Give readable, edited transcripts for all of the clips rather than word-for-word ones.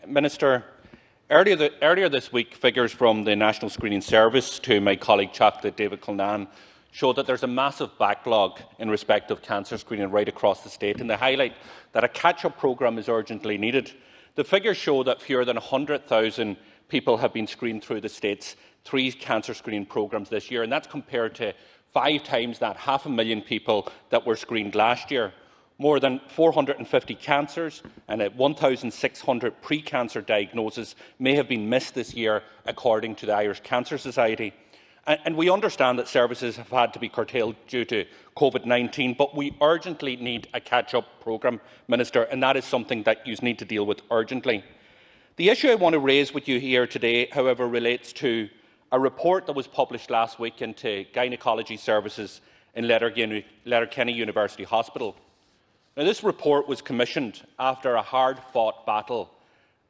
Minister, earlier this week, figures from the National Screening Service to my colleague Chocolate David Culnan showed that there is a massive backlog in respect of cancer screening right across the state, and they highlight that a catch-up programme is urgently needed. The figures show that fewer than 100,000 people have been screened through the state's 3 cancer screening programmes this year, and that's compared to 5 times that, 500,000 people that were screened last year. More than 450 cancers and 1,600 pre-cancer diagnoses may have been missed this year, according to the Irish Cancer Society. And we understand that services have had to be curtailed due to COVID-19, but we urgently need a catch-up programme, Minister, and that is something that you need to deal with urgently. The issue I want to raise with you here today, however, relates to a report that was published last week into gynaecology services in Letterkenny University Hospital. Now, this report was commissioned after a hard-fought battle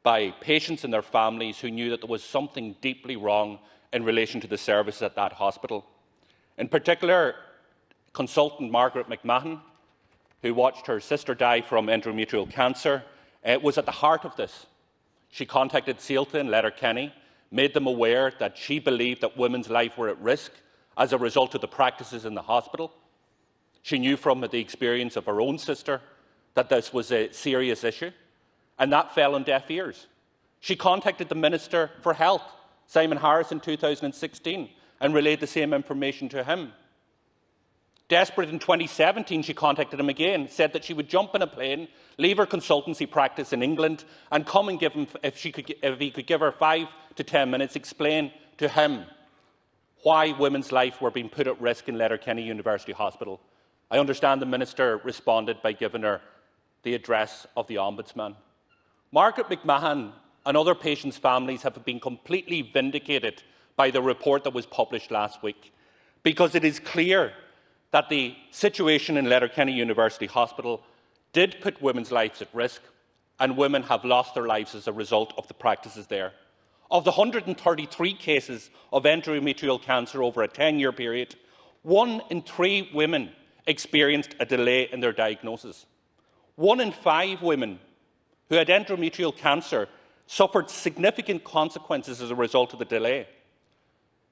by patients and their families who knew that there was something deeply wrong in relation to the service at that hospital. In particular, consultant Margaret McMahon, who watched her sister die from endometrial cancer, was at the heart of this. She contacted Céalta in Letterkenny, made them aware that she believed that women's lives were at risk as a result of the practices in the hospital. She knew from the experience of her own sister that this was a serious issue, and that fell on deaf ears. She contacted the Minister for Health, Simon Harris, in 2016 and relayed the same information to him. Desperate in 2017, she contacted him again, said that she would jump in a plane, leave her consultancy practice in England and come and give him, if he could give her 5 to 10 minutes, explain to him why women's life were being put at risk in Letterkenny University Hospital. I understand the Minister responded by giving her the address of the Ombudsman. Margaret McMahon and other patients' families have been completely vindicated by the report that was published last week, because it is clear that the situation in Letterkenny University Hospital did put women's lives at risk, and women have lost their lives as a result of the practices there. Of the 133 cases of endometrial cancer over a 10-year period, 1 in 3 women experienced a delay in their diagnosis. 1 in 5 women who had endometrial cancer suffered significant consequences as a result of the delay.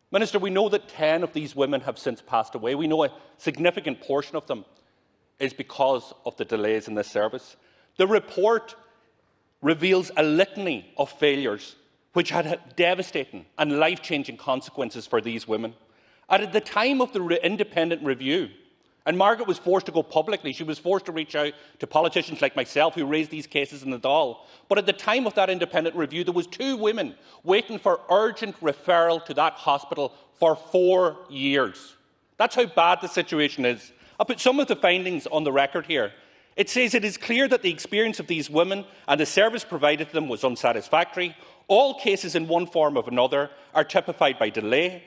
Minister, we know that 10 of these women have since passed away. We know a significant portion of them is because of the delays in this service. The report reveals a litany of failures which had devastating and life-changing consequences for these women. And at the time of the independent review, and Margaret was forced to go publicly, she was forced to reach out to politicians like myself who raised these cases in the Dáil. But at the time of that independent review, there was 2 women waiting for urgent referral to that hospital for 4 years. That's how bad the situation is. I'll put some of the findings on the record here. It says it is clear that the experience of these women and the service provided to them was unsatisfactory. All cases in one form or another are typified by delay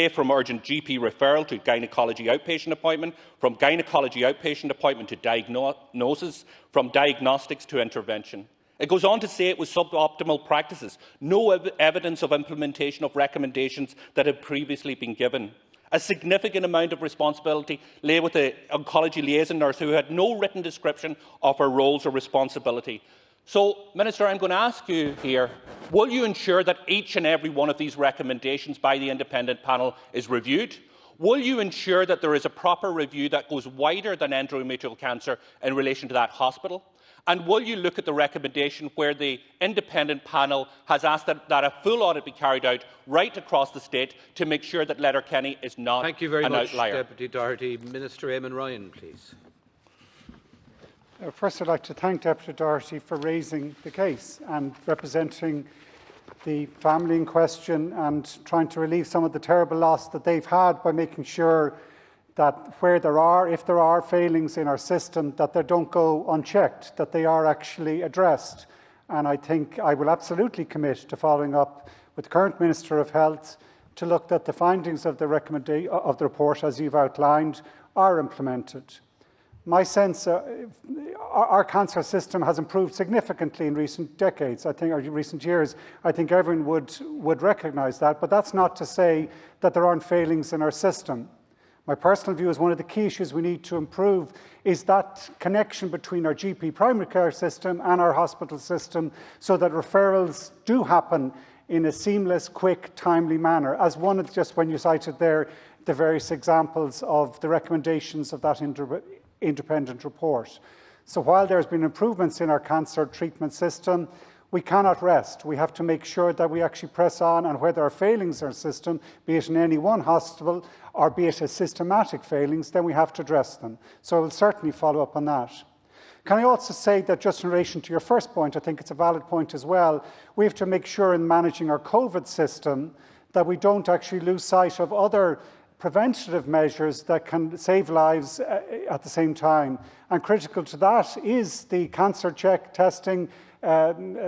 from urgent GP referral to gynaecology outpatient appointment, from gynaecology outpatient appointment to diagnosis, from diagnostics to intervention. It goes on to say it was suboptimal practices, no evidence of implementation of recommendations that had previously been given. A significant amount of responsibility lay with the oncology liaison nurse who had no written description of her roles or responsibility. So, Minister, I'm going to ask you here, will you ensure that each and every one of these recommendations by the independent panel is reviewed? Will you ensure that there is a proper review that goes wider than endometrial cancer in relation to that hospital? And will you look at the recommendation where the independent panel has asked that a full audit be carried out right across the state to make sure that Letterkenny is not an outlier? Thank you very much, Deputy Doherty. Minister Eamon Ryan, please. First, I'd like to thank Deputy Doherty for raising the case and representing the family in question and trying to relieve some of the terrible loss that they've had by making sure that where there are, if there are failings in our system, that they don't go unchecked, that they are actually addressed. And I think I will absolutely commit to following up with the current Minister of Health to look that the findings of the report, as you've outlined, are implemented. My sense, our cancer system has improved significantly in recent decades, or recent years. I think everyone would recognise that, but that's not to say that there aren't failings in our system. My personal view is one of the key issues we need to improve is that connection between our GP primary care system and our hospital system so that referrals do happen in a seamless, quick, timely manner, as one of just when you cited there the various examples of the recommendations of that independent report. So while there has been improvements in our cancer treatment system, we cannot rest. We have to make sure that we actually press on, and where there are failings in our system, be it in any one hospital or be it a systematic failings, then we have to address them. So I will certainly follow up on that. Can I also say that just in relation to your first point, I think it's a valid point as well, we have to make sure in managing our COVID system that we don't actually lose sight of other preventative measures that can save lives at the same time. And critical to that is the cancer check testing,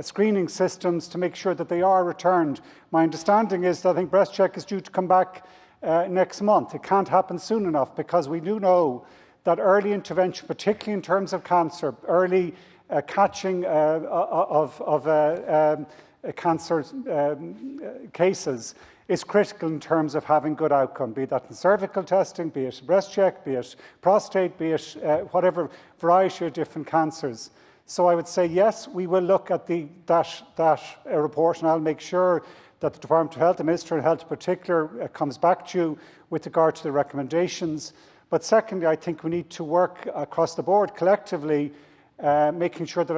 screening systems to make sure that they are returned. My understanding is that I think breast check is due to come back next month. It can't happen soon enough because we do know that early intervention, particularly in terms of cancer, early catching of cancer cases is critical in terms of having good outcome, be that in cervical testing, be it breast check, be it prostate, be it whatever variety of different cancers. So I would say, yes, we will look at that report, and I'll make sure that the Department of Health, the Minister of Health in particular, comes back to you with regard to the recommendations. But secondly, I think we need to work across the board collectively, making sure that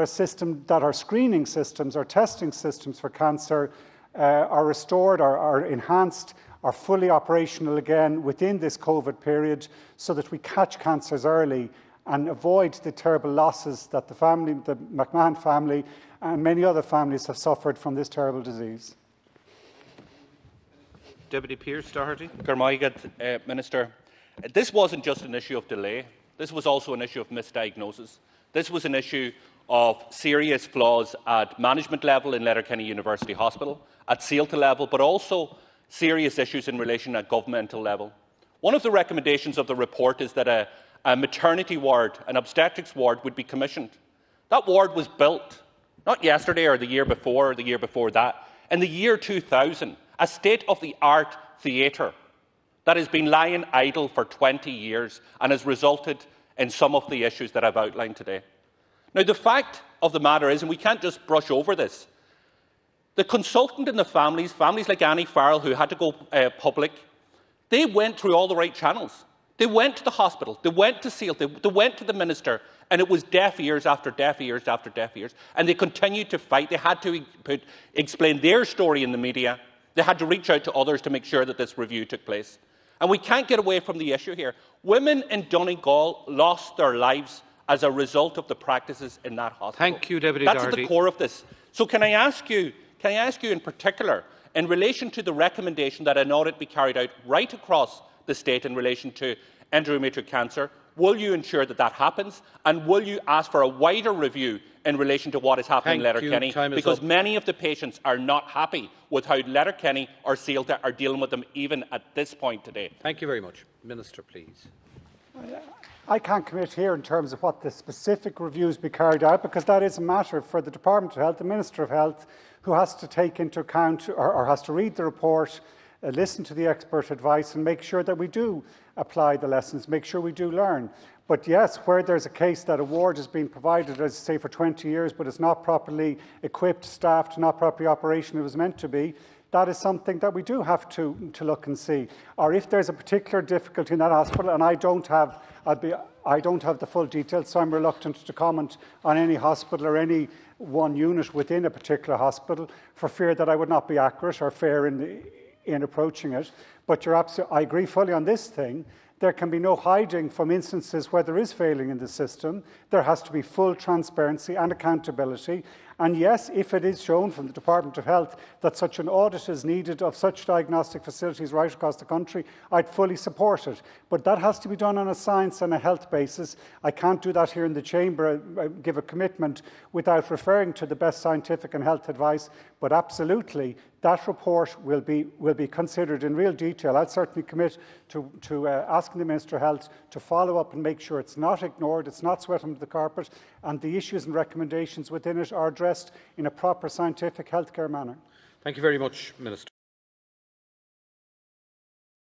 our screening systems, our testing systems for cancer are restored, are enhanced, are fully operational again within this COVID period so that we catch cancers early and avoid the terrible losses that the McMahon family and many other families have suffered from this terrible disease. Deputy Pearse Doherty. Minister, this wasn't just an issue of delay. This was also an issue of misdiagnosis. This was an issue of serious flaws at management level in Letterkenny University Hospital, at CELTA level, but also serious issues in relation at governmental level. One of the recommendations of the report is that a maternity ward, an obstetrics ward, would be commissioned. That ward was built, not yesterday or the year before or the year before that, in the year 2000, a state-of-the-art theatre that has been lying idle for 20 years and has resulted in some of the issues that I've outlined today. Now, the fact of the matter is, and we can't just brush over this, the consultant and the families like Annie Farrell, who had to go public, they went through all the right channels. They went to the hospital, they went to CELTA, they went to the Minister, and it was deaf ears after deaf ears after deaf ears. And they continued to fight. They had to explain their story in the media. They had to reach out to others to make sure that this review took place. And we can't get away from the issue here. Women in Donegal lost their lives as a result of the practices in that hospital. Thank you, Deputy Doherty. That's at the core of this. So can I ask you in particular, in relation to the recommendation that an audit be carried out right across the state in relation to endometrial cancer, will you ensure that that happens? And will you ask for a wider review in relation to what is happening in Letterkenny? Because many of the patients are not happy with how Letterkenny or CELTA are dealing with them even at this point today. Thank you very much. Minister, please. I can't commit here in terms of what the specific reviews be carried out, because that is a matter for the Department of Health, the Minister of Health, who has to take into account or has to read the report, listen to the expert advice and make sure that we do apply the lessons, make sure we do learn. But yes, where there's a case that a ward has been provided, as I say, for 20 years, but it's not properly equipped, staffed, not properly operational, it was meant to be, that is something that we do have to look and see. Or if there's a particular difficulty in that hospital, and I don't have the full details, so I'm reluctant to comment on any hospital or any one unit within a particular hospital for fear that I would not be accurate or fair in approaching it. But I agree fully on this thing. There can be no hiding from instances where there is failing in the system. There has to be full transparency and accountability. And yes, if it is shown from the Department of Health that such an audit is needed of such diagnostic facilities right across the country, I'd fully support it. But that has to be done on a science and a health basis. I can't do that here in the Chamber, give a commitment without referring to the best scientific and health advice. But absolutely, that report will be considered in real detail. I'll certainly commit to asking the Minister of Health to follow up and make sure it's not ignored, it's not swept under the carpet, and the issues and recommendations within it are addressed in a proper scientific healthcare manner. Thank you very much, Minister.